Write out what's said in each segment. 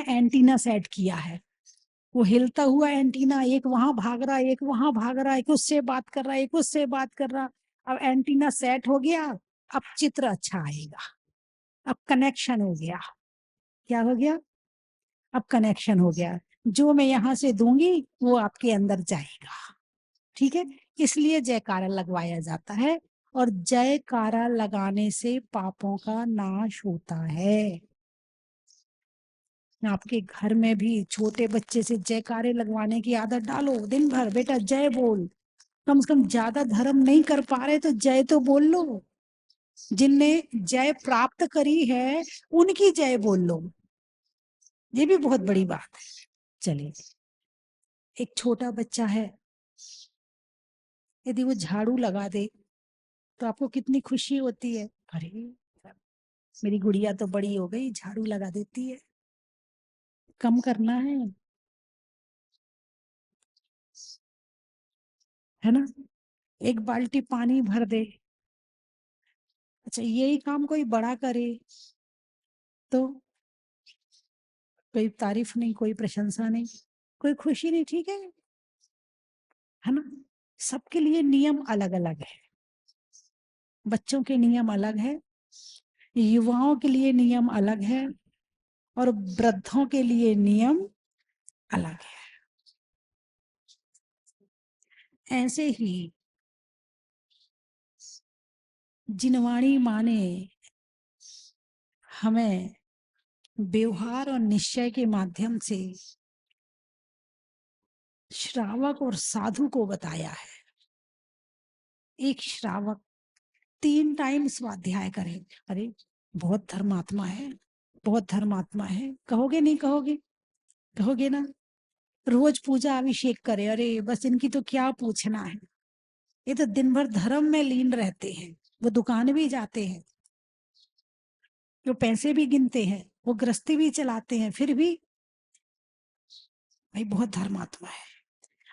Antenna set किया है, वो हिलता हुआ एंटीना, एक वहां भाग रहा, एक वहां भाग रहा, एक उससे बात कर रहा, एक उससे बात कर रहा। अब एंटीना सेट हो गया, अब चित्र अच्छा आएगा, अब कनेक्शन हो गया। क्या हो गया? अब कनेक्शन हो गया, जो मैं यहां से दूंगी वो आपके अंदर जाएगा। ठीक है, इसलिए जयकारा लगवाया जाता है, और जयकारा लगाने से पापों का नाश होता है। आपके घर में भी छोटे बच्चे से जयकारे लगवाने की आदत डालो, दिन भर बेटा जय बोल। कम से कम ज्यादा धर्म नहीं कर पा रहे तो जय तो बोल लो, जिनने जय प्राप्त करी है उनकी जय बोल लो, ये भी बहुत बड़ी बात है। चलिए, एक छोटा बच्चा है, यदि वो झाड़ू लगा दे तो आपको कितनी खुशी होती है, अरे मेरी गुड़िया तो बड़ी हो गई, झाड़ू लगा देती है। कम करना है ना? एक बाल्टी पानी भर दे, अच्छा यही काम कोई बड़ा करे तो कोई तारीफ नहीं, कोई प्रशंसा नहीं, कोई खुशी नहीं। ठीक है ना? सबके लिए नियम अलग अलग है, बच्चों के नियम अलग है, युवाओं के लिए नियम अलग है, और वृद्धों के लिए नियम अलग है। ऐसे ही जिनवाणी माँ ने हमें व्यवहार और निश्चय के माध्यम से श्रावक और साधु को बताया है। एक श्रावक 3 टाइम स्वाध्याय करे, अरे बहुत धर्मात्मा है, बहुत धर्मात्मा है, कहोगे नहीं कहोगे? कहोगे ना? रोज पूजा अभिषेक करे, अरे बस इनकी तो क्या पूछना है, ये तो दिन भर धर्म में लीन रहते हैं, वो दुकान भी जाते हैं, वो पैसे भी गिनते हैं, वो गृहस्थी भी चलाते हैं, फिर भी भाई बहुत धर्मात्मा है।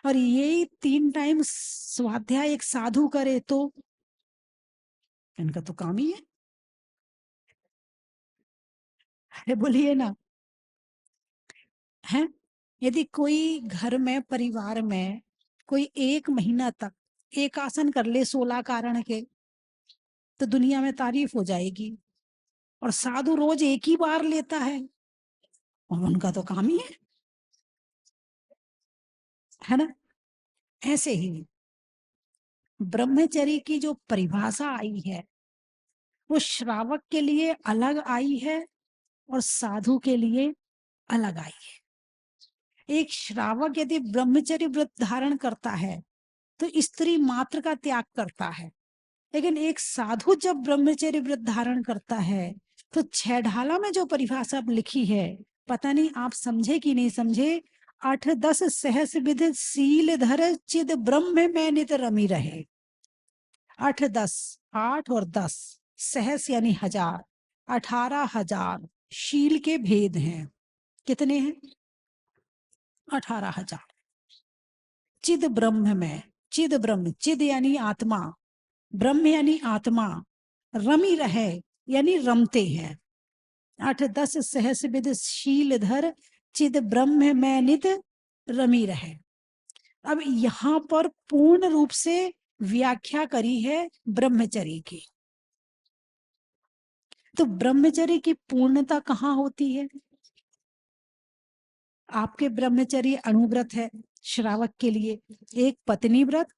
और यही 3 टाइम स्वाध्याय एक साधु करे तो इनका तो काम ही है, बोलिए ना। है, यदि कोई घर में परिवार में कोई 1 महीना तक एक आसन कर ले 16 कारण के, तो दुनिया में तारीफ हो जाएगी। और साधु रोज एक ही बार लेता है, और उनका तो काम ही है ना? ऐसे ही ब्रह्मचर्य की जो परिभाषा आई है वो श्रावक के लिए अलग आई है और साधु के लिए अलग आई है। एक श्रावक यदि ब्रह्मचर्य व्रत धारण करता है तो स्त्री मात्र का त्याग करता है, लेकिन एक साधु जब ब्रह्मचर्य व्रत धारण करता है तो 6 ढाला में जो परिभाषा लिखी है, पता नहीं आप समझे कि नहीं समझे, 8-10 सहस विध सील धर चिद ब्रह्म में नित रमी रहे। 8-10, 8 और 10, सहस यानी 1000, 18,000 शील के भेद हैं। कितने हैं? 18,000। चिद ब्रह्म में, चिद ब्रह्म, चिद यानी आत्मा, ब्रह्म यानी आत्मा, रमी रहे यानी रमते हैं। 8-10 सहस विद शील धर चिद ब्रह्म में नित रमी रहे। अब यहाँ पर पूर्ण रूप से व्याख्या करी है ब्रह्मचर्य की। तो ब्रह्मचर्य की पूर्णता कहाँ होती है? आपके ब्रह्मचर्य अणुव्रत है श्रावक के लिए, एक पत्नी व्रत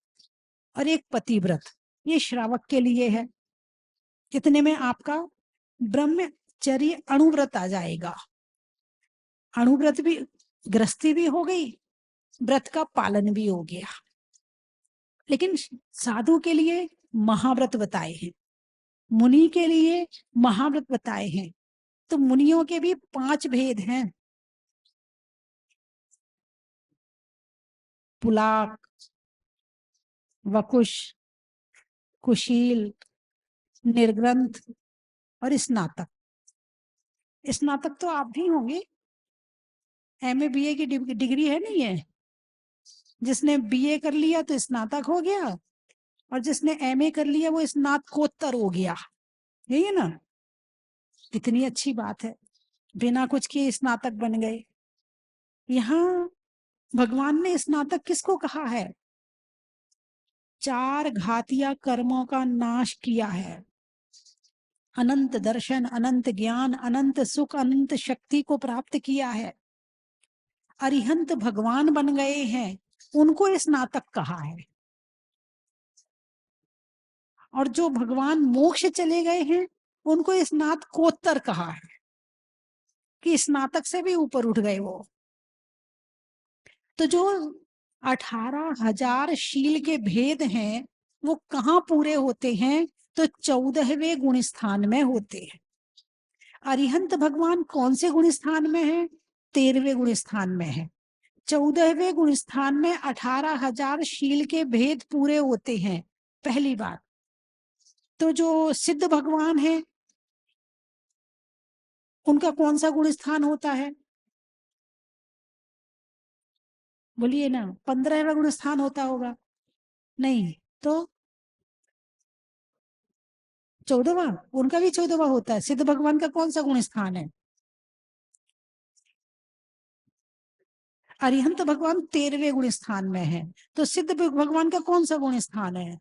और एक पति व्रत, ये श्रावक के लिए है। इतने में आपका ब्रह्मचर्य अणुव्रत आ जाएगा। अणुव्रत भी, गृहस्थी भी हो गई, व्रत का पालन भी हो गया। लेकिन साधु के लिए महाव्रत बताए हैं, मुनि के लिए महाव्रत बताए हैं। तो मुनियों के भी 5 भेद हैं, पुलाक, वकुश, कुशील, निर्ग्रंथ और स्नातक। स्नातक तो आप भी होंगे, एमए बीए की डिग्री है नहीं है? जिसने बीए कर लिया तो स्नातक हो गया, और जिसने एमए कर लिया वो स्नातकोत्तर हो गया, यही है ना? कितनी अच्छी बात है। बिना कुछ किए स्नातक बन गए। यहाँ भगवान ने स्नातक किसको कहा है? 4 घातिया कर्मों का नाश किया है, अनंत दर्शन, अनंत ज्ञान, अनंत सुख, अनंत शक्ति को प्राप्त किया है, अरिहंत भगवान बन गए हैं, उनको स्नातक कहा है। और जो भगवान मोक्ष चले गए हैं उनको स्नातकोत्तर कहा है, कि स्नातक से भी ऊपर उठ गए वो। तो जो 18,000 शील के भेद हैं वो कहाँ पूरे होते हैं? तो 14वें गुण स्थान में होते हैं। अरिहंत भगवान कौन से गुण स्थान में है? 13वें गुण स्थान में है। 14वें गुण स्थान में 18,000 शील के भेद पूरे होते हैं, पहली बात। तो जो सिद्ध भगवान है उनका कौन सा गुण स्थान होता है? बोलिए ना, 15वां गुण स्थान होता होगा? नहीं तो 14वां, उनका भी 14वां होता है। सिद्ध भगवान का कौन सा गुण स्थान है? अरिहंत भगवान 13वें गुण स्थान में है। तो सिद्ध भगवान का कौन सा गुण स्थान है?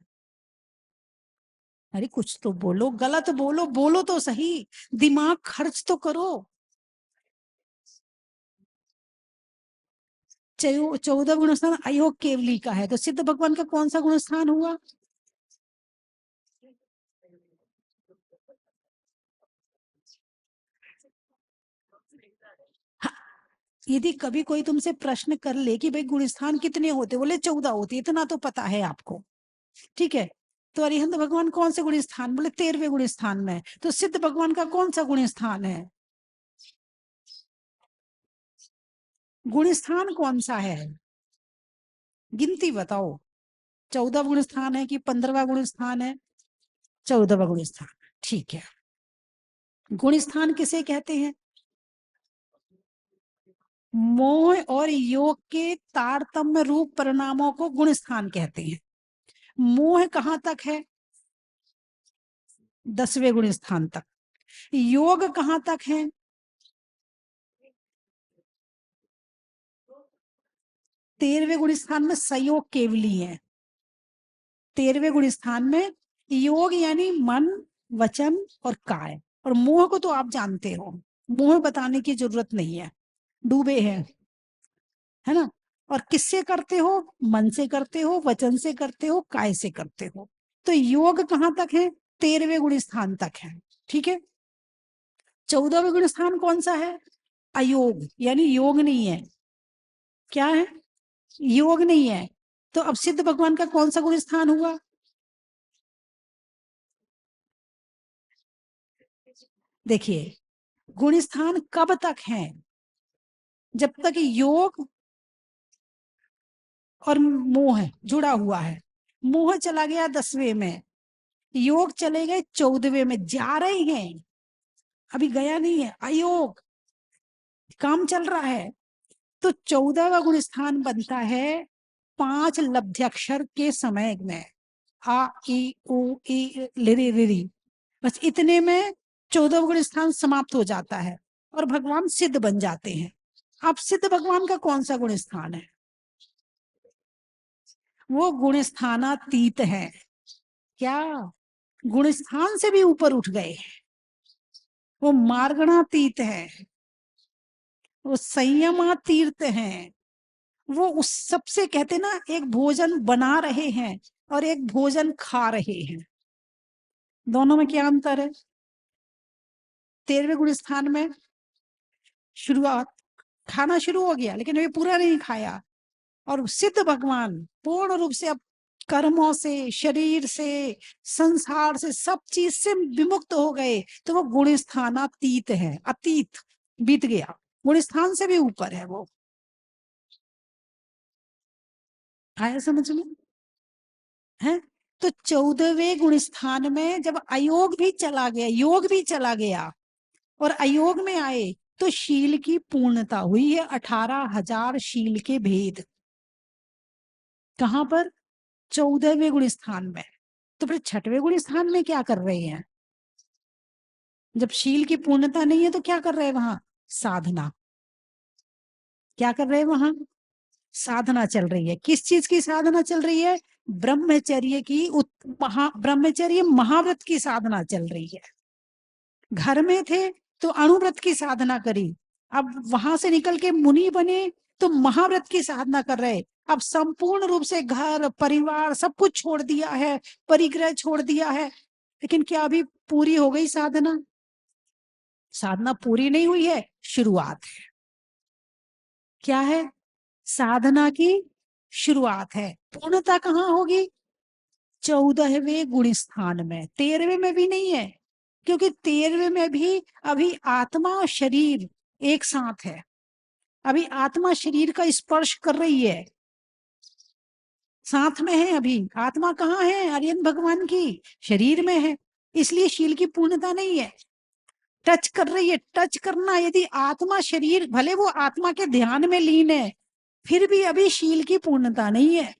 अरे कुछ तो बोलो, गलत बोलो, बोलो तो सही, दिमाग खर्च तो करो। 14 गुण स्थान अयोग केवली का है, तो सिद्ध भगवान का कौन सा गुण स्थान हुआ? हाँ, यदि कभी कोई तुमसे प्रश्न कर ले कि भाई गुण स्थान कितने होते, बोले 14 होती, इतना तो पता है आपको, ठीक है। तो अरिहंत भगवान कौन से गुण स्थान? बोले 13वें गुण स्थान में। तो सिद्ध भगवान का कौन सा गुण स्थान है? गुण स्थान कौन सा है? गिनती बताओ, 14 गुण स्थान है कि 15वां गुण स्थान है? 14वां गुण स्थान, ठीक है। गुण स्थान किसे कहते हैं? मोह और योग के तारतम्य रूप परिणामों को गुण स्थान कहते हैं। मोह कहां तक है? 10वें गुण स्थान तक। योग कहां तक है? 13वें गुण स्थान में संयोग केवली है। 13वें गुण स्थान में योग यानी मन, वचन और काय। और मोह को तो आप जानते हो, मोह बताने की जरूरत नहीं है, डूबे हैं, है ना। और किससे करते हो? मन से करते हो, वचन से करते हो, काय से करते हो। तो योग कहां तक है? 13वें गुण स्थान तक है, ठीक है। 14वें गुण स्थान कौन सा है? अयोग, यानी योग नहीं है। क्या है? योग नहीं है। तो अब सिद्ध भगवान का कौन सा गुण स्थान हुआ? देखिए, गुण स्थान कब तक है? जब तक योग और मोह जुड़ा हुआ है। मोह चला गया 10वें में, योग चले गए 14वें में, जा रहे हैं, अभी गया नहीं है, अयोग काम चल रहा है। तो 14वां गुण स्थान बनता है 5 लब्ध्याक्षर के समय में, आ ई उ ई लिरी रिरी, बस इतने में 14वां गुण स्थान समाप्त हो जाता है और भगवान सिद्ध बन जाते हैं। अब सिद्ध भगवान का कौन सा गुण स्थान है? वो गुण स्थानातीत है। क्या? गुण स्थान से भी ऊपर उठ गए, वो मार्गणातीत है, वो संयमातीत है। वो उस सबसे कहते ना, एक भोजन बना रहे हैं और एक भोजन खा रहे हैं, दोनों में क्या अंतर है? 13वें गुण स्थान में शुरुआत, खाना शुरू हो गया लेकिन अभी पूरा नहीं खाया। और सिद्ध भगवान पूर्ण रूप से अब कर्मों से, शरीर से, संसार से, सब चीज से विमुक्त हो गए। तो वो गुण स्थानातीत है, अतीत, बीत गया, गुण स्थान से भी ऊपर है वो। आया समझ में? है। तो 14वें गुण स्थान में जब अयोग भी चला गया, योग भी चला गया और अयोग में आए, तो शील की पूर्णता हुई है। 18,000 शील के भेद कहां पर? 14वें गुण स्थान में। तो फिर 6वें गुण स्थान में क्या कर रहे हैं? जब शील की पूर्णता नहीं है तो क्या कर रहे हैं वहां? साधना। क्या कर रहे हैं वहां? साधना चल रही है। किस चीज की साधना चल रही है? ब्रह्मचर्य की ब्रह्मचर्य महाव्रत की साधना चल रही है। घर में थे तो अणुव्रत की साधना करी, अब वहां से निकल के मुनि बने तो महाव्रत की साधना कर रहे। अब संपूर्ण रूप से घर परिवार सब कुछ छोड़ दिया है, परिग्रह छोड़ दिया है, लेकिन क्या अभी पूरी हो गई साधना? साधना पूरी नहीं हुई है, शुरुआत है। क्या है? साधना की शुरुआत है। पूर्णता कहाँ होगी? 14वें गुण स्थान में, 13वें में भी नहीं है, क्योंकि 13वें में भी अभी आत्मा और शरीर एक साथ है। अभी आत्मा शरीर का स्पर्श कर रही है, साथ में है। अभी आत्मा कहाँ है? आर्यन भगवान की शरीर में है, इसलिए शील की पूर्णता नहीं है। टच कर रही है। टच करना, यदि आत्मा शरीर, भले वो आत्मा के ध्यान में लीन है, फिर भी अभी शील की पूर्णता नहीं है।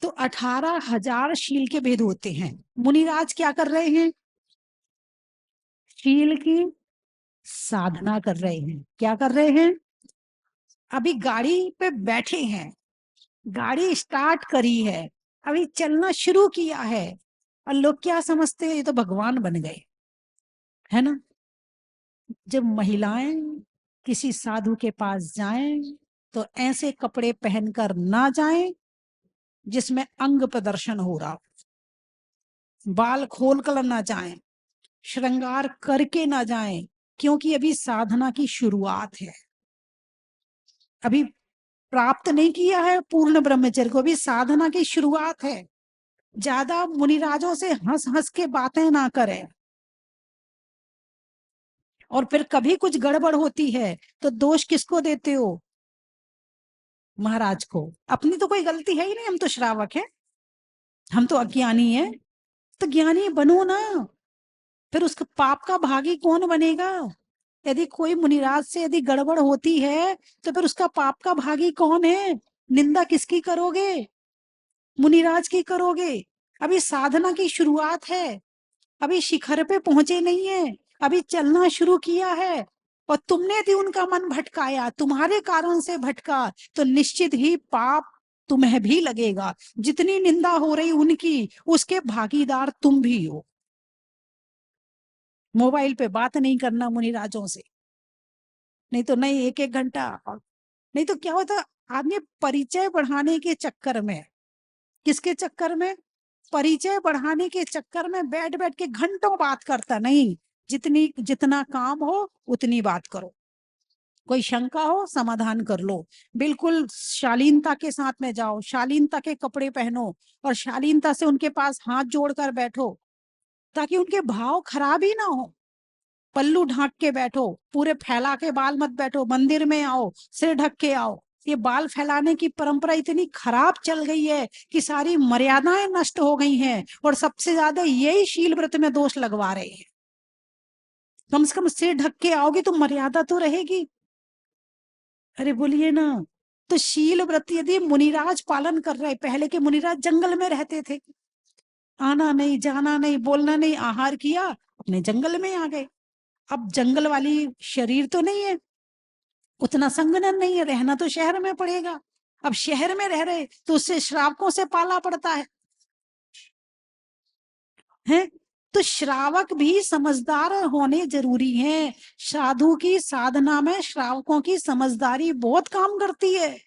तो 18,000 शील के भेद होते हैं। मुनिराज क्या कर रहे हैं? शील की साधना कर रहे हैं। क्या कर रहे हैं? अभी गाड़ी पे बैठे हैं, गाड़ी स्टार्ट करी है, अभी चलना शुरू किया है, और लोग क्या समझते हैं? ये तो भगवान बन गए, है ना। जब महिलाएं किसी साधु के पास जाएं तो ऐसे कपड़े पहनकर ना जाएं जिसमें अंग प्रदर्शन हो रहा हो, बाल खोल कर ना जाएं, श्रृंगार करके ना जाएं, क्योंकि अभी साधना की शुरुआत है। अभी प्राप्त नहीं किया है पूर्ण ब्रह्मचर्य को, भी साधना की शुरुआत है। ज्यादा मुनिराजों से हंस हंस के बातें ना करें, और फिर कभी कुछ गड़बड़ होती है तो दोष किसको देते हो? महाराज को। अपनी तो कोई गलती है ही नहीं, हम तो श्रावक हैं, हम तो अज्ञानी हैं। तो ज्ञानी बनो ना, फिर उसका पाप का भागी कौन बनेगा? यदि कोई मुनिराज से यदि गड़बड़ होती है तो फिर उसका पाप का भागी कौन है? निंदा किसकी करोगे? मुनिराज की करोगे। अभी साधना की शुरुआत है, अभी शिखर पे पहुंचे नहीं है, अभी चलना शुरू किया है, और तुमने यदि उनका मन भटकाया, तुम्हारे कारण से भटका, तो निश्चित ही पाप तुम्हें भी लगेगा। जितनी निंदा हो रही उनकी, उसके भागीदार तुम भी हो। मोबाइल पे बात नहीं करना मुनिराजों से, नहीं तो नहीं, एक एक घंटा। नहीं तो क्या होता, आदमी परिचय बढ़ाने के चक्कर में, किसके चक्कर में? परिचय बढ़ाने के चक्कर में बैठ बैठ के घंटों बात करता नहीं। जितना काम हो उतनी बात करो। कोई शंका हो समाधान कर लो, बिल्कुल शालीनता के साथ में जाओ, शालीनता के कपड़े पहनो, और शालीनता से उनके पास हाथ जोड़कर बैठो, ताकि उनके भाव खराब ही ना हो। पल्लू ढांक के बैठो, पूरे फैला के बाल मत बैठो। मंदिर में आओ, सिर ढक के आओ। ये बाल फैलाने की परंपरा इतनी खराब चल गई है कि सारी मर्यादाएं नष्ट हो गई हैं, और सबसे ज्यादा यही शील व्रत में दोष लगवा रहे हैं। कम से कम सिर ढक के आओगे तो मर्यादा तो रहेगी। अरे बोलिए ना। तो शील व्रत यदि मुनिराज पालन कर रहे, पहले के मुनिराज जंगल में रहते थे, आना नहीं जाना नहीं बोलना नहीं, आहार किया, अपने जंगल में आ गए। अब जंगल वाली शरीर तो नहीं है, उतना संगठन नहीं है, रहना तो शहर में पड़ेगा। अब शहर में रह रहे तो उससे श्रावकों से पाला पड़ता है। तो श्रावक भी समझदार होने जरूरी हैं। साधु की साधना में श्रावकों की समझदारी बहुत काम करती है।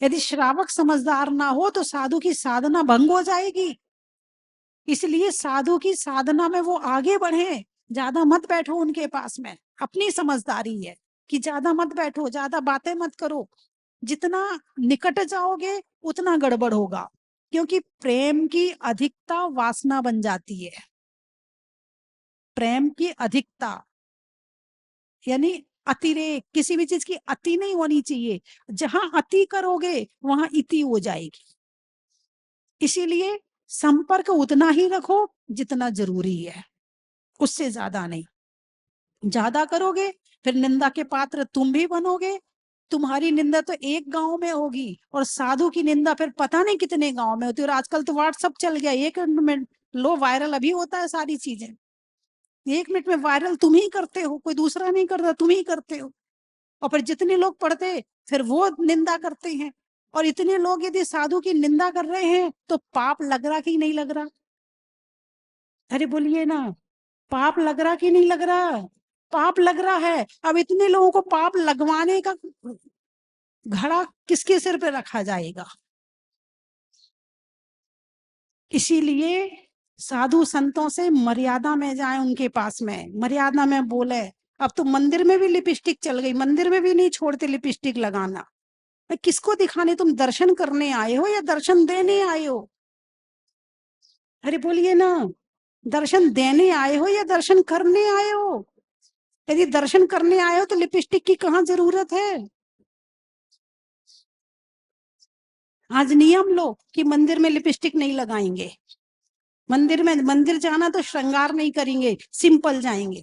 यदि श्रावक समझदार ना हो तो साधु की साधना भंग हो जाएगी। इसलिए साधु की साधना में वो आगे बढ़े, ज्यादा मत बैठो उनके पास में। अपनी समझदारी है कि ज्यादा मत बैठो, ज्यादा बातें मत करो। जितना निकट जाओगे उतना गड़बड़ होगा, क्योंकि प्रेम की अधिकता वासना बन जाती है। प्रेम की अधिकता यानी अतिरेक, किसी भी चीज की अति नहीं होनी चाहिए। जहां अति करोगे वहां इति हो जाएगी। इसीलिए संपर्क उतना ही रखो जितना जरूरी है, उससे ज्यादा नहीं। ज्यादा करोगे फिर निंदा के पात्र तुम भी बनोगे। तुम्हारी निंदा तो एक गांव में होगी, और साधु की निंदा फिर पता नहीं कितने गांव में होती है। और आजकल तो व्हाट्सअप चल गया, एक मिनट लो वायरल अभी होता है सारी चीजें। 1 मिनट में वायरल तुम ही करते हो, कोई दूसरा नहीं करता, तुम ही करते हो। और फिर जितने लोग पढ़ते फिर वो निंदा करते हैं। और इतने लोग यदि साधु की निंदा कर रहे हैं तो पाप लग रहा कि नहीं लग रहा? अरे बोलिए ना, पाप लग रहा कि नहीं लग रहा? पाप लग रहा है। अब इतने लोगों को पाप लगवाने का घड़ा किसके सिर पे रखा जाएगा? इसीलिए साधु संतों से मर्यादा में जाए, उनके पास में मर्यादा में बोले। अब तो मंदिर में भी लिपस्टिक चल गई, मंदिर में भी नहीं छोड़ते लिपस्टिक लगाना। किसको दिखाने? तुम दर्शन करने आए हो या दर्शन देने आए हो? अरे बोलिए ना, दर्शन देने आए हो या दर्शन करने आए हो? यदि दर्शन करने आए हो तो लिपस्टिक की कहाँ जरूरत है? आज नियम लो कि मंदिर में लिपस्टिक नहीं लगाएंगे। मंदिर जाना तो श्रृंगार नहीं करेंगे, सिंपल जाएंगे।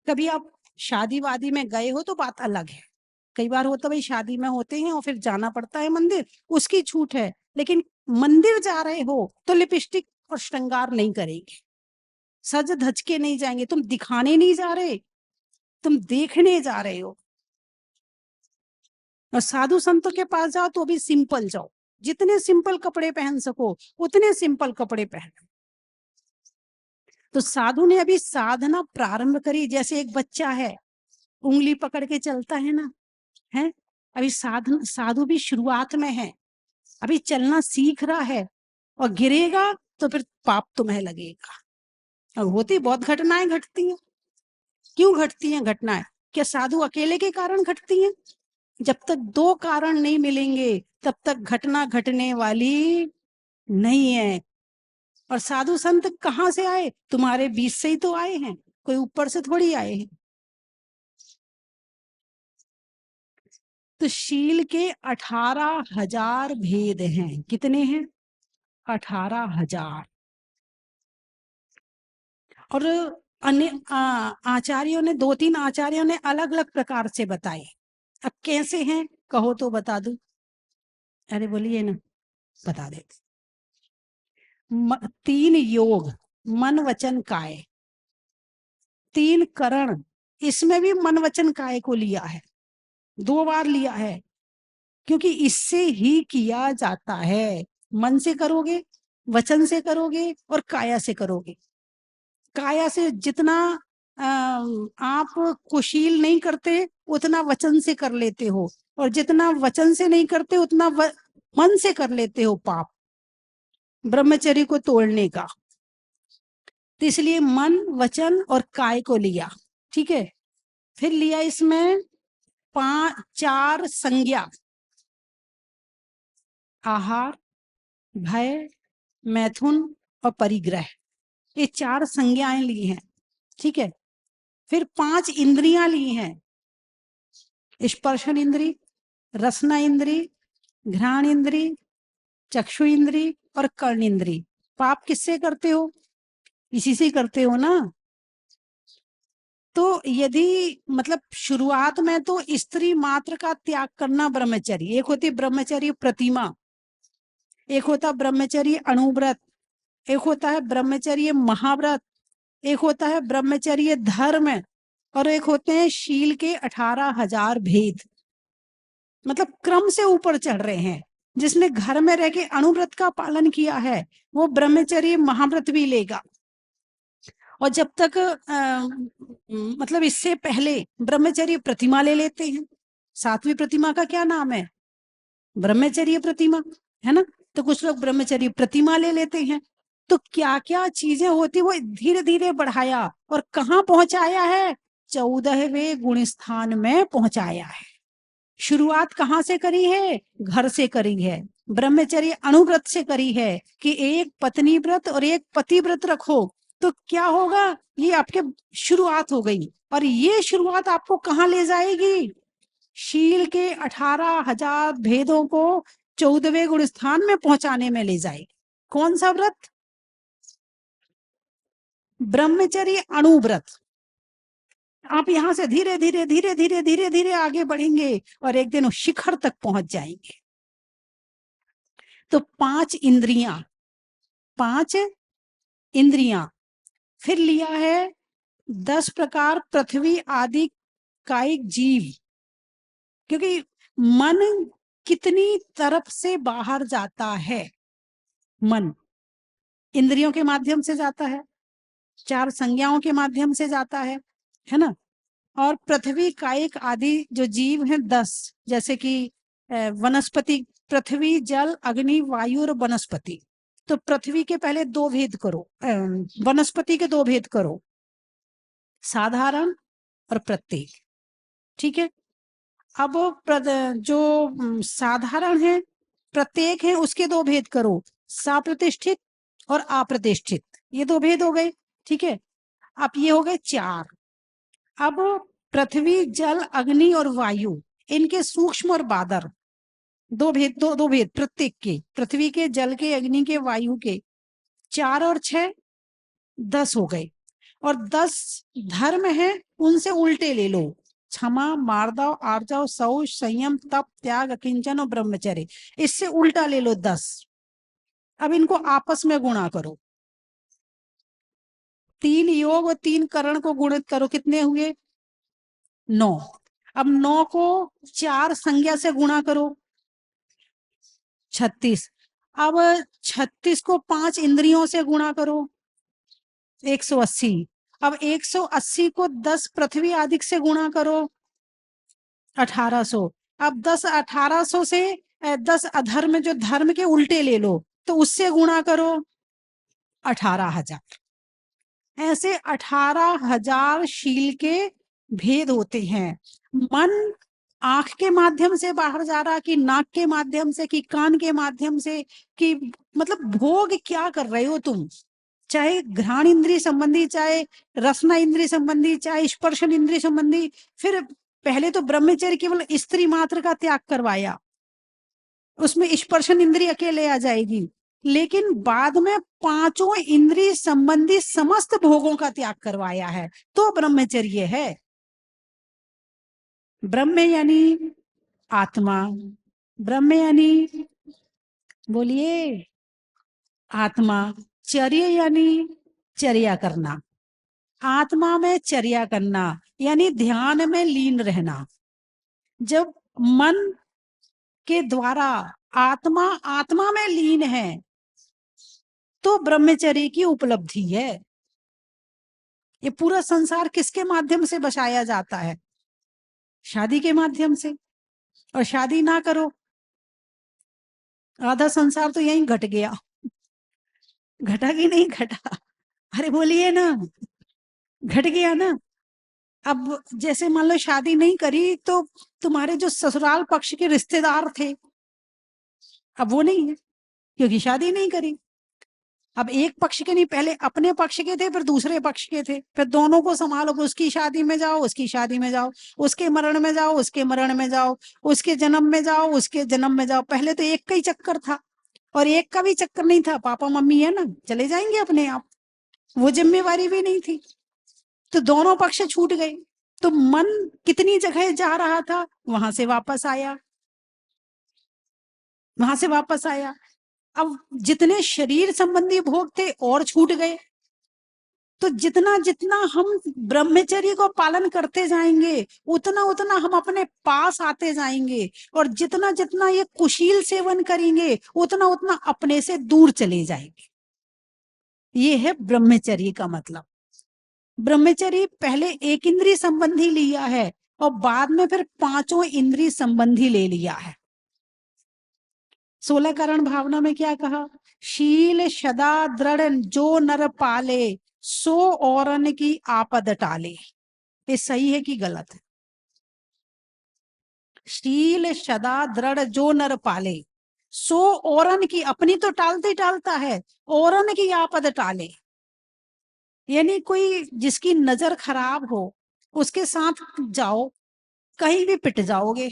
कभी आप शादी वादी में गए हो तो बात अलग है। कई बार होता भाई शादी में होते हैं और फिर जाना पड़ता है मंदिर, उसकी छूट है। लेकिन मंदिर जा रहे हो तो लिपस्टिक और श्रृंगार नहीं करेंगे, सज धज के नहीं जाएंगे। तुम दिखाने नहीं जा रहे, तुम देखने जा रहे हो। और साधु संतों के पास जाओ तो भी सिंपल जाओ, जितने सिंपल कपड़े पहन सको उतने सिंपल कपड़े पहनो। तो साधु ने अभी साधना प्रारंभ करी। जैसे एक बच्चा है, उंगली पकड़ के चलता है ना, है अभी साधु भी शुरुआत में है, अभी चलना सीख रहा है। और गिरेगा तो फिर पाप तुम्हें लगेगा। और होती बहुत घटनाएं घटती हैं। क्यों घटती हैं घटनाएं? क्या साधु अकेले के कारण घटती हैं? जब तक 2 कारण नहीं मिलेंगे तब तक घटना घटने वाली नहीं है। और साधु संत कहाँ से आए? तुम्हारे बीच से ही तो आए हैं, कोई ऊपर से थोड़ी आए हैं। तो शील के 18,000 भेद हैं। कितने हैं? 18,000। और अन्य आचार्यों ने, 2-3 आचार्यों ने अलग अलग प्रकार से बताए। अब कैसे हैं कहो तो बता दूं? अरे बोलिए ना, बता देते। 3 योग, मन वचन काय। 3 करण, इसमें भी मन वचन काय को लिया है, 2 बार लिया है। क्योंकि इससे ही किया जाता है। मन से करोगे, वचन से करोगे और काया से करोगे। काया से जितना आप कुशील नहीं करते उतना वचन से कर लेते हो, और जितना वचन से नहीं करते उतना मन से कर लेते हो पाप, ब्रह्मचर्य को तोड़ने का। तो इसलिए मन, वचन और काय को लिया। ठीक है। फिर लिया इसमें 4 संज्ञा, आहार, भय, मैथुन और परिग्रह। ये 4 संज्ञाएं ली हैं। ठीक है। फिर 5 इंद्रियां ली हैं, स्पर्शन इंद्री, रसना इंद्री, घ्राण इंद्री, चक्षु इंद्री और कर्ण इंद्री। पाप किससे करते हो? इसी से करते हो ना। तो यदि मतलब शुरुआत में तो स्त्री मात्र का त्याग करना ब्रह्मचर्य। एक होती ब्रह्मचर्य प्रतिमा, एक होता ब्रह्मचर्य अणुव्रत, एक होता है ब्रह्मचर्य महाव्रत, एक होता है ब्रह्मचर्य धर्म, और एक होते हैं शील के 18,000 भेद। मतलब क्रम से ऊपर चढ़ रहे हैं। जिसने घर में रह के अणुव्रत का पालन किया है वो ब्रह्मचर्य महाव्रत भी लेगा। और जब तक मतलब इससे पहले ब्रह्मचर्य प्रतिमा ले लेते हैं। 7वीं प्रतिमा का क्या नाम है? ब्रह्मचर्य प्रतिमा, है ना। तो कुछ लोग ब्रह्मचर्य प्रतिमा ले लेते हैं। तो क्या क्या चीजें होती वो धीरे धीरे बढ़ाया और कहाँ पहुंचाया है? 14वें गुण स्थान में पहुंचाया है। शुरुआत कहाँ से करी है? घर से करी है। ब्रह्मचर्य अणुव्रत से करी है कि एक पत्नी व्रत और एक पति व्रत रखो। तो क्या होगा? ये आपके शुरुआत हो गई। और ये शुरुआत आपको कहाँ ले जाएगी? शील के 18,000 भेदों को 14वें गुण स्थान में पहुंचाने में ले जाएगी। कौन सा व्रत? ब्रह्मचर्य अणुव्रत। आप यहां से धीरे धीरे धीरे धीरे धीरे धीरे आगे बढ़ेंगे और एक दिन शिखर तक पहुंच जाएंगे। तो 5 इंद्रियां, 5 इंद्रियां। फिर लिया है 10 प्रकार पृथ्वी आदि कायिक जीव, क्योंकि मन कितनी तरफ से बाहर जाता है। मन इंद्रियों के माध्यम से जाता है, 4 संज्ञाओं के माध्यम से जाता है ना। और पृथ्वी कायिक आदि जो जीव हैं 10, जैसे कि वनस्पति, पृथ्वी जल अग्नि वायु और वनस्पति। तो पृथ्वी के पहले 2 भेद करो, वनस्पति के 2 भेद करो, साधारण और प्रत्येक। ठीक है। अब जो साधारण है, प्रत्येक है, उसके 2 भेद करो, साप्रतिष्ठित और अप्रतिष्ठित। ये 2 भेद हो गए। ठीक है। अब ये हो गए 4। अब पृथ्वी जल अग्नि और वायु, इनके सूक्ष्म और बादर, 2 भेद, 2 भेद प्रत्येक के, पृथ्वी के, जल के, अग्नि के, वायु के। 4 और 6 10 हो गए। और 10 धर्म है, उनसे उल्टे ले लो, क्षमा, मार्दव, आर्जव, शौच, संयम, तप, त्याग, अकिंचन और ब्रह्मचर्य। इससे उल्टा ले लो 10। अब इनको आपस में गुणा करो, 3 योग और 3 करण को गुणित करो, कितने हुए? 9। अब 9 को 4 संज्ञा से गुणा करो, 36। अब 36 को 5 इंद्रियों से गुणा करो, 180। अब 180 को 10 पृथ्वी आदि से गुणा करो, 1800। अब 10 1800 से 10 अधर्म, जो धर्म के उल्टे ले लो, तो उससे गुणा करो, 18,000। ऐसे 18,000 शील के भेद होते हैं। मन आंख के माध्यम से बाहर जा रहा, कि नाक के माध्यम से, कि कान के माध्यम से, कि मतलब भोग क्या कर रहे हो तुम, चाहे घ्राण इंद्रिय संबंधी, चाहे रसना इंद्रिय संबंधी, चाहे स्पर्शन इंद्रिय संबंधी। फिर पहले तो ब्रह्मचर्य केवल स्त्री मात्र का त्याग करवाया, उसमें स्पर्शन इंद्रिय अकेले आ जाएगी, लेकिन बाद में 5 इंद्रिय संबंधी समस्त भोगों का त्याग करवाया है, तो ब्रह्मचर्य है। ब्रह्म यानी आत्मा, ब्रह्म यानी, बोलिए, आत्मा। चर्य यानी चर्या करना, आत्मा में चर्या करना, यानी ध्यान में लीन रहना। जब मन के द्वारा आत्मा आत्मा में लीन है, तो ब्रह्मचर्य की उपलब्धि है। ये पूरा संसार किसके माध्यम से बसाया जाता है? शादी के माध्यम से। और शादी ना करो, आधा संसार तो यहीं घट गया। घटा कि नहीं घटा? अरे बोलिए ना, घट गया ना। अब जैसे मान लो शादी नहीं करी, तो तुम्हारे जो ससुराल पक्ष के रिश्तेदार थे, अब वो नहीं है, क्योंकि शादी नहीं करी। अब एक पक्ष के नहीं, पहले अपने पक्ष के थे, फिर दूसरे पक्ष के थे, फिर दोनों को संभालो, उसकी शादी में जाओ, उसकी शादी में जाओ, उसके मरण में जाओ, उसके मरण में जाओ, उसके जन्म में जाओ, उसके जन्म में जाओ। पहले तो एक का ही चक्कर था, और एक का भी चक्कर नहीं था, पापा मम्मी है ना, चले जाएंगे अपने आप, वो जिम्मेवारी भी नहीं थी, तो दोनों पक्ष छूट गए। तो मन कितनी जगह जा रहा था, वहां से वापस आया, वहां से वापस आया। अब जितने शरीर संबंधी भोग थे और छूट गए। तो जितना जितना हम ब्रह्मचर्य को पालन करते जाएंगे, उतना उतना हम अपने पास आते जाएंगे, और जितना जितना ये कुशील सेवन करेंगे, उतना उतना अपने से दूर चले जाएंगे। ये है ब्रह्मचर्य का मतलब। ब्रह्मचर्य पहले एक इंद्रिय संबंधी लिया है, और बाद में फिर 5 इंद्रिय संबंधी ले लिया है। 16 कारण भावना में क्या कहा? शील सदा दृढ़ जो नर पाले, सो औरन की आपद टाले। ये सही है कि गलत है? शील सदा दृढ़ जो नर पाले, सो औरन की, अपनी तो टालते टालता है, औरन की आपद टाले। यानी कोई जिसकी नजर खराब हो, उसके साथ जाओ, कहीं भी पिट जाओगे।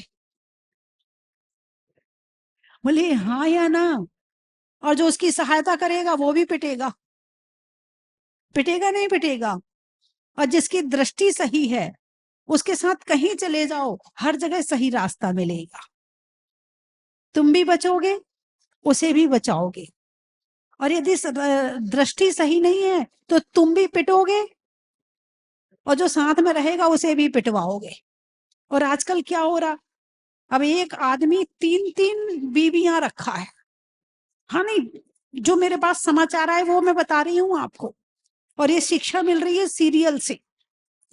बोले हाँ या ना? और जो उसकी सहायता करेगा वो भी पिटेगा, पिटेगा नहीं पिटेगा? और जिसकी दृष्टि सही है, उसके साथ कहीं चले जाओ, हर जगह सही रास्ता मिलेगा। तुम भी बचोगे, उसे भी बचाओगे। और यदि दृष्टि सही नहीं है, तो तुम भी पिटोगे, और जो साथ में रहेगा उसे भी पिटवाओगे। और आजकल क्या हो रहा, अब एक आदमी 3-3 बीवियां रखा है। हाँ नहीं, जो मेरे पास समाचार आए वो मैं बता रही हूँ आपको। और ये शिक्षा मिल रही है सीरियल से।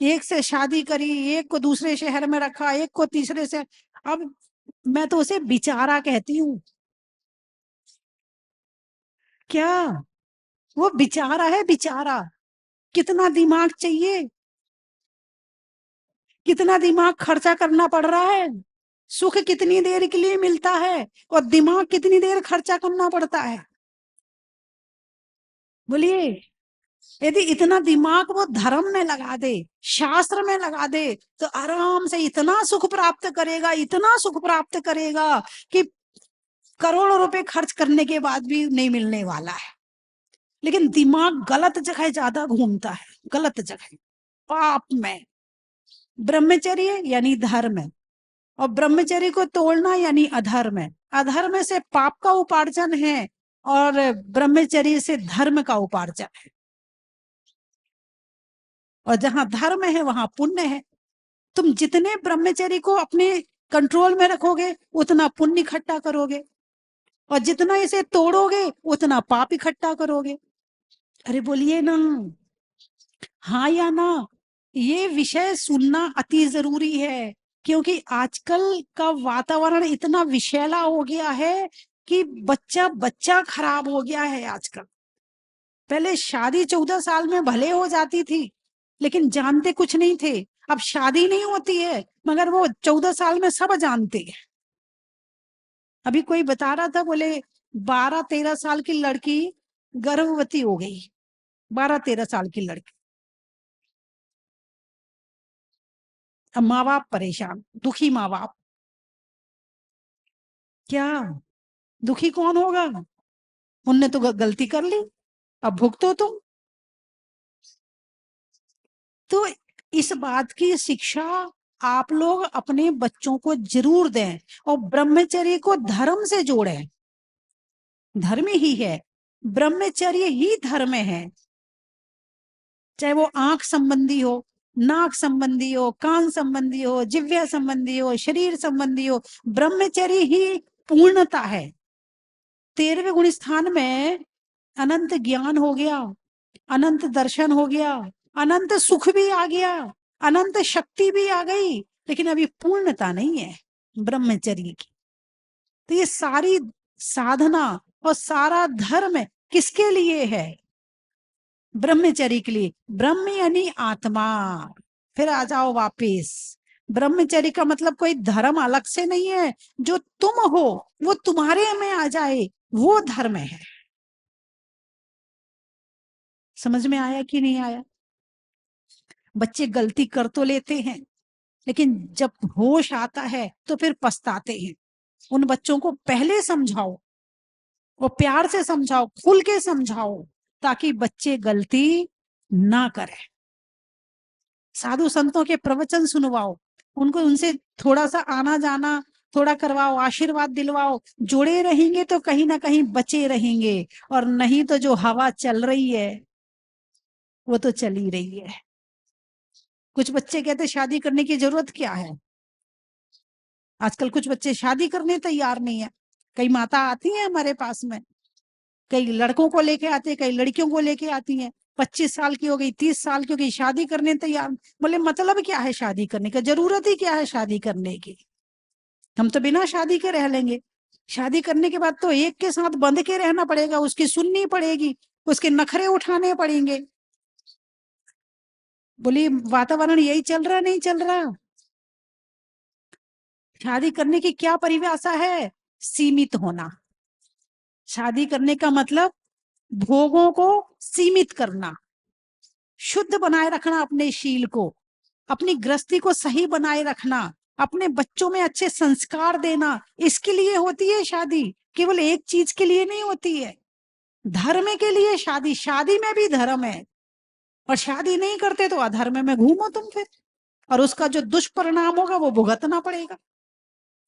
एक से शादी करी, एक को दूसरे शहर में रखा, एक को तीसरे से। अब मैं तो उसे बेचारा कहती हूँ। क्या वो बेचारा है, बेचारा। कितना दिमाग चाहिए, कितना दिमाग खर्चा करना पड़ रहा है। सुख कितनी देर के लिए मिलता है और दिमाग कितनी देर खर्चा करना पड़ता है। बोलिए, यदि इतना दिमाग वो धर्म में लगा दे, शास्त्र में लगा दे, तो आराम से इतना सुख प्राप्त करेगा, इतना सुख प्राप्त करेगा कि करोड़ों रुपए खर्च करने के बाद भी नहीं मिलने वाला है। लेकिन दिमाग गलत जगह ज्यादा घूमता है, गलत जगह, पाप में। ब्रह्मचर्य यानी धर्म, और ब्रह्मचर्य को तोड़ना यानी अधर्म है। अधर्म से पाप का उपार्जन है और ब्रह्मचर्य से धर्म का उपार्जन है। और जहां धर्म है वहां पुण्य है। तुम जितने ब्रह्मचर्य को अपने कंट्रोल में रखोगे उतना पुण्य इकट्ठा करोगे, और जितना इसे तोड़ोगे उतना पाप इकट्ठा करोगे। अरे बोलिए ना, हाँ या ना। ये विषय सुनना अति जरूरी है, क्योंकि आजकल का वातावरण इतना विषैला हो गया है कि बच्चा बच्चा खराब हो गया है आजकल। पहले शादी 14 साल में भले हो जाती थी, लेकिन जानते कुछ नहीं थे। अब शादी नहीं होती है मगर वो 14 साल में सब जानते हैं। अभी कोई बता रहा था, बोले 12-13 साल की लड़की गर्भवती हो गई। 12-13 साल की लड़की। अब माँ बाप परेशान, दुखी माँ बाप। क्या दुखी कौन होगा? उनने तो गलती कर ली, अब भुगतो तुम। तो इस बात की शिक्षा आप लोग अपने बच्चों को जरूर दें, और ब्रह्मचर्य को धर्म से जोड़ें। धर्म ही है, ब्रह्मचर्य ही धर्म है। चाहे वो आंख संबंधी हो, नाक संबंधी हो, कान संबंधी हो, जिह्वा संबंधी हो, शरीर संबंधी हो, ब्रह्मचर्य ही पूर्णता है। 13वें गुण स्थान में अनंत ज्ञान हो गया, अनंत दर्शन हो गया, अनंत सुख भी आ गया, अनंत शक्ति भी आ गई, लेकिन अभी पूर्णता नहीं है ब्रह्मचर्य की। तो ये सारी साधना और सारा धर्म किसके लिए है? ब्रह्मचर्य के लिए। ब्रह्म यानी आत्मा। फिर आ जाओ वापिस। ब्रह्मचर्य का मतलब कोई धर्म अलग से नहीं है, जो तुम हो वो तुम्हारे में आ जाए, वो धर्म है। समझ में आया कि नहीं आया? बच्चे गलती कर तो लेते हैं, लेकिन जब होश आता है तो फिर पछताते हैं। उन बच्चों को पहले समझाओ, वो प्यार से समझाओ, खुल के समझाओ, ताकि बच्चे गलती ना करें। साधु संतों के प्रवचन सुनवाओ, उनको उनसे थोड़ा सा आना जाना थोड़ा करवाओ, आशीर्वाद दिलवाओ। जुड़े रहेंगे तो कहीं ना कहीं बचे रहेंगे, और नहीं तो जो हवा चल रही है वो तो चल ही रही है। कुछ बच्चे कहते शादी करने की जरूरत क्या है। आजकल कुछ बच्चे शादी करने तैयार नहीं है। कई माता आती हैं हमारे पास में, कई लड़कों को लेके आते हैं, कई लड़कियों को लेके आती हैं। 25 साल की हो गई, 30 साल की हो गई, शादी करने तैयार। बोले मतलब क्या है शादी करने का, जरूरत ही क्या है शादी करने की? हम तो बिना शादी के रह लेंगे। शादी करने के बाद तो एक के साथ बंध के रहना पड़ेगा, उसकी सुननी पड़ेगी, उसके नखरे उठाने पड़ेंगे। बोली वातावरण यही चल रहा, नहीं चल रहा? शादी करने की क्या परिभाषा है? सीमित होना। शादी करने का मतलब भोगों को सीमित करना, शुद्ध बनाए रखना अपने शील को, अपनी गृहस्थी को सही बनाए रखना, अपने बच्चों में अच्छे संस्कार देना। इसके लिए होती है शादी, केवल एक चीज के लिए नहीं होती है। धर्म के लिए शादी, शादी में भी धर्म है। और शादी नहीं करते तो अधर्म में घूमो तुम फिर, और उसका जो दुष्परिणाम होगा वो भुगतना पड़ेगा।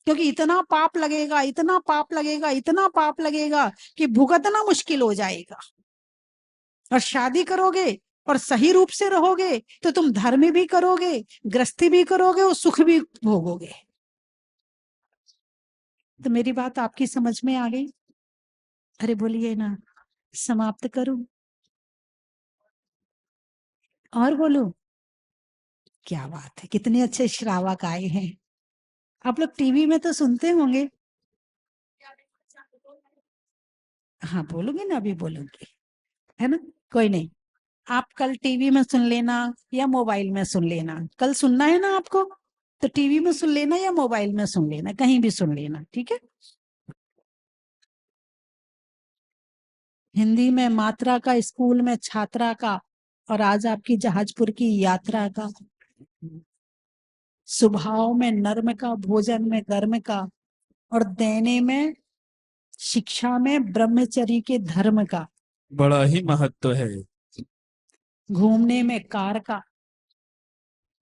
क्योंकि इतना पाप लगेगा, इतना पाप लगेगा, इतना पाप लगेगा कि भुगतना मुश्किल हो जाएगा। और शादी करोगे और सही रूप से रहोगे तो तुम धर्म भी करोगे, गृहस्थी भी करोगे और सुख भी भोगोगे। तो मेरी बात आपकी समझ में आ गई? अरे बोलिए ना, समाप्त करूं और बोलूं? क्या बात है, कितने अच्छे श्रावक आए हैं। आप लोग टीवी में तो सुनते होंगे। हाँ बोलूंगी ना, अभी बोलूंगी, है ना, कोई नहीं। आप कल टीवी में सुन लेना या मोबाइल में सुन लेना, कल सुनना है ना आपको, तो टीवी में सुन लेना या मोबाइल में सुन लेना, कहीं भी सुन लेना, ठीक है। हिंदी में मात्रा का, स्कूल में छात्रा का, और आज आपकी जहाजपुर की यात्रा का। स्वभाव में नर्म का, भोजन में गर्म का, और देने में, शिक्षा में ब्रह्मचर्य के धर्म का। बड़ा ही महत्व है। घूमने में कार का,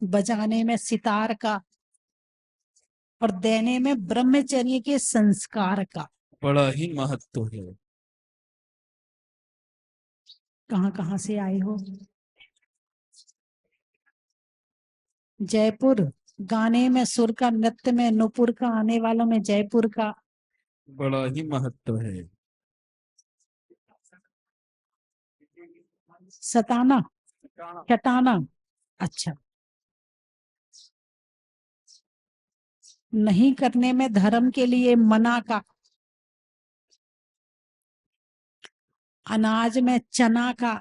बजाने में सितार का, और देने में ब्रह्मचर्य के संस्कार का। बड़ा ही महत्व है। कहां कहां से आए हो? जयपुर, गाने में सुर का, नृत्य में नुपुर का, आने वालों में जयपुर का। बड़ा ही महत्व है। सताना, चटाना, अच्छा। नहीं करने में धर्म के लिए मना का, अनाज में चना का,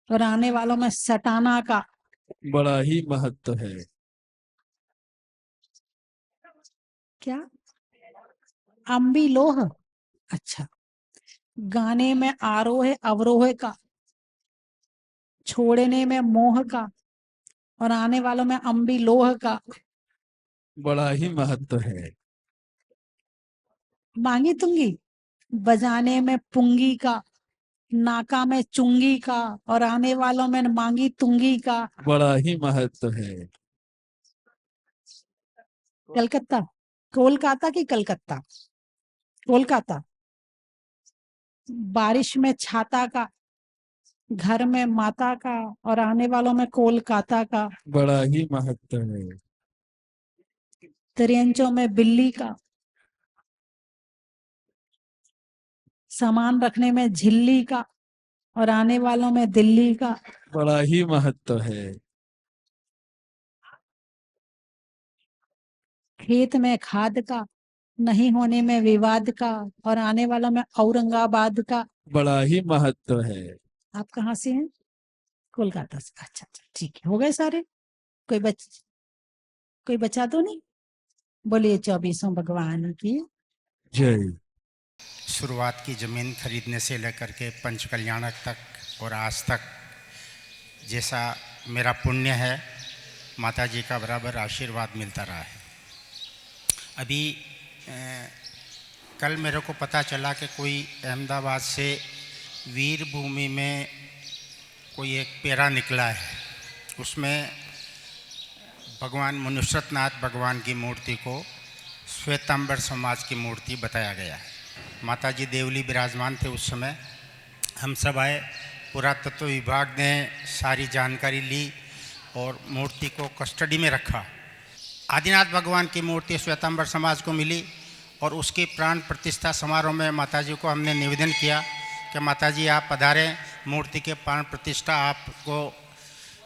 और आने वालों में सटाना का। बड़ा ही महत्व है। क्या? अम्बी लोह, अच्छा। गाने में आरोह अवरोह का, छोड़ने में मोह का, और आने वालों में अम्बी लोह का। बड़ा ही महत्व है। मांगी तुंगी, बजाने में पुंगी का, नाका में चुंगी का, और आने वालों में मांगी तुंगी का। बड़ा ही महत्व है। कलकत्ता, कोलकाता की कलकत्ता, कोलकाता। बारिश में छाता का, घर में माता का, और आने वालों में कोलकाता का। बड़ा ही महत्व है। त्रियंचों में बिल्ली का, सामान रखने में झिल्ली का, और आने वालों में दिल्ली का। बड़ा ही महत्व है। खेत में खाद का, नहीं होने में विवाद का, और आने वालों में औरंगाबाद का। बड़ा ही महत्व है। आप कहाँ से हैं? कोलकाता से, अच्छा अच्छा, ठीक है, हो गए सारे। कोई बचा तो नहीं? बोलिए 24 भगवान की जय। शुरुआत की ज़मीन खरीदने से लेकर के पंच कल्याणक तक और आज तक जैसा मेरा पुण्य है, माता जी का बराबर आशीर्वाद मिलता रहा है। अभी कल मेरे को पता चला कि कोई अहमदाबाद से वीर भूमि में कोई एक पेरा निकला है, उसमें भगवान मनुष्यनाथ भगवान की मूर्ति को श्वेतांबर समाज की मूर्ति बताया गया है। माता जी देवली विराजमान थे उस समय। हम सब आए, पुरातत्व विभाग ने सारी जानकारी ली और मूर्ति को कस्टडी में रखा। आदिनाथ भगवान की मूर्ति श्वेतांबर समाज को मिली और उसकी प्राण प्रतिष्ठा समारोह में माता जी को हमने निवेदन किया कि माता जी आप पधारें, मूर्ति के प्राण प्रतिष्ठा आपको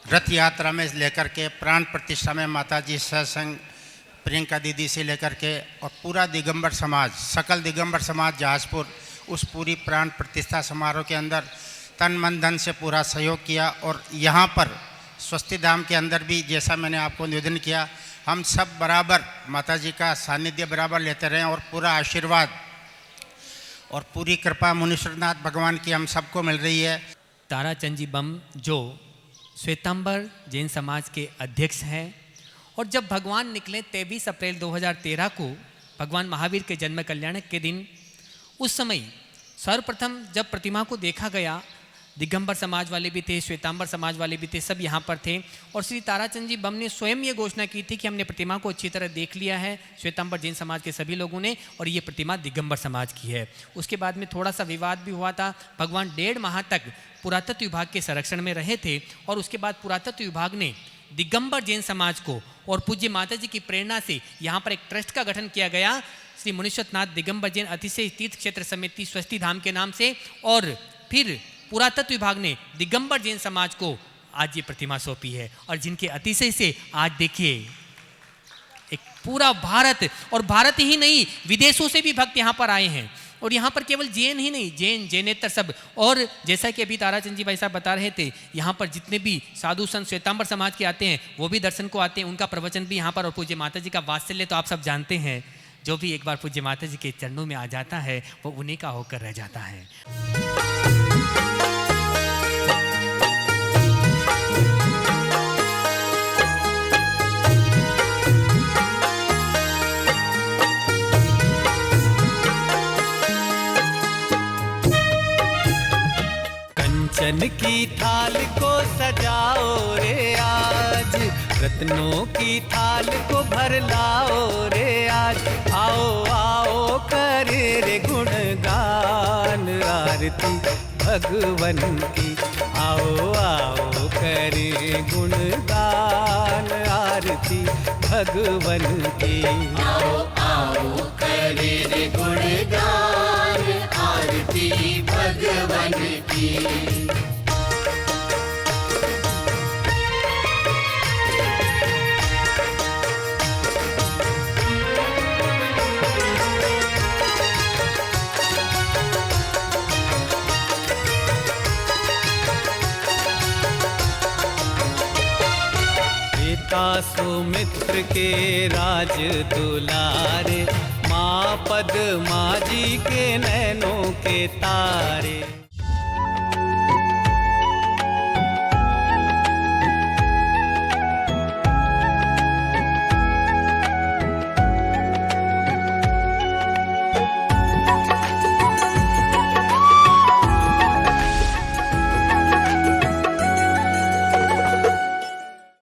रथ यात्रा में लेकर के प्राण प्रतिष्ठा में माता जी सत्संग प्रियंका दीदी से लेकर के और पूरा दिगंबर समाज, सकल दिगंबर समाज जहाजपुर, उस पूरी प्राण प्रतिष्ठा समारोह के अंदर तन मन धन से पूरा सहयोग किया। और यहाँ पर स्वस्ति धाम के अंदर भी जैसा मैंने आपको निवेदन किया, हम सब बराबर माता जी का सानिध्य बराबर लेते रहें और पूरा आशीर्वाद और पूरी कृपा मुनीश्वरनाथ भगवान की हम सबको मिल रही है। ताराचंद जी बम जो श्वेतांबर जैन समाज के अध्यक्ष हैं, और जब भगवान निकले 23 अप्रैल 2013 को भगवान महावीर के जन्म कल्याणक के दिन, उस समय सर्वप्रथम जब प्रतिमा को देखा गया, दिगंबर समाज वाले भी थे, श्वेतांबर समाज वाले भी थे, सब यहाँ पर थे। और श्री ताराचंद जी बम ने स्वयं ये घोषणा की थी कि हमने प्रतिमा को अच्छी तरह देख लिया है, श्वेतांबर जैन समाज के सभी लोगों ने, और ये प्रतिमा दिगंबर समाज की है। उसके बाद में थोड़ा सा विवाद भी हुआ था। भगवान 1.5 माह तक पुरातत्व विभाग के संरक्षण में रहे थे और उसके बाद पुरातत्व विभाग ने दिगंबर जैन समाज को और पूज्य माता जी की प्रेरणा से यहाँ पर एक ट्रस्ट का गठन किया गया, श्री मुनीश्वरनाथ दिगंबर जैन अतिशय तीर्थ क्षेत्र समिति स्वस्ति धाम के नाम से। और फिर पुरातत्व विभाग ने दिगंबर जैन समाज को आज ये प्रतिमा सौंपी है, और जिनके अतिशय से आज देखिए एक पूरा भारत, और भारत ही नहीं विदेशों से भी भक्त यहाँ पर आए हैं। और यहाँ पर केवल जैन ही नहीं, जैन जैनेतर सब। और जैसा कि अभी ताराचंद जी भाई साहब बता रहे थे, यहाँ पर जितने भी साधु संत श्वेतांबर समाज के आते हैं वो भी दर्शन को आते हैं, उनका प्रवचन भी यहाँ पर। और पूज्य माता जी का वात्सल्य तो आप सब जानते हैं, जो भी एक बार पूज्य माता जी के चरणों में आ जाता है वो उन्हीं का होकर रह जाता है। कंचन की थाल को सजाओ रे आज, रत्नों की थाल को भर लाओ रे आज। आओ आओ करे रे गुणगान आरती भगवन की, आओ आओ करे गुणगान आरती भगवन की। आओ आओ करे रे गुणगान आरती भगवन की। सुमित्र के राज दुलारे, माँ पद्मा जी के नैनों के तारे।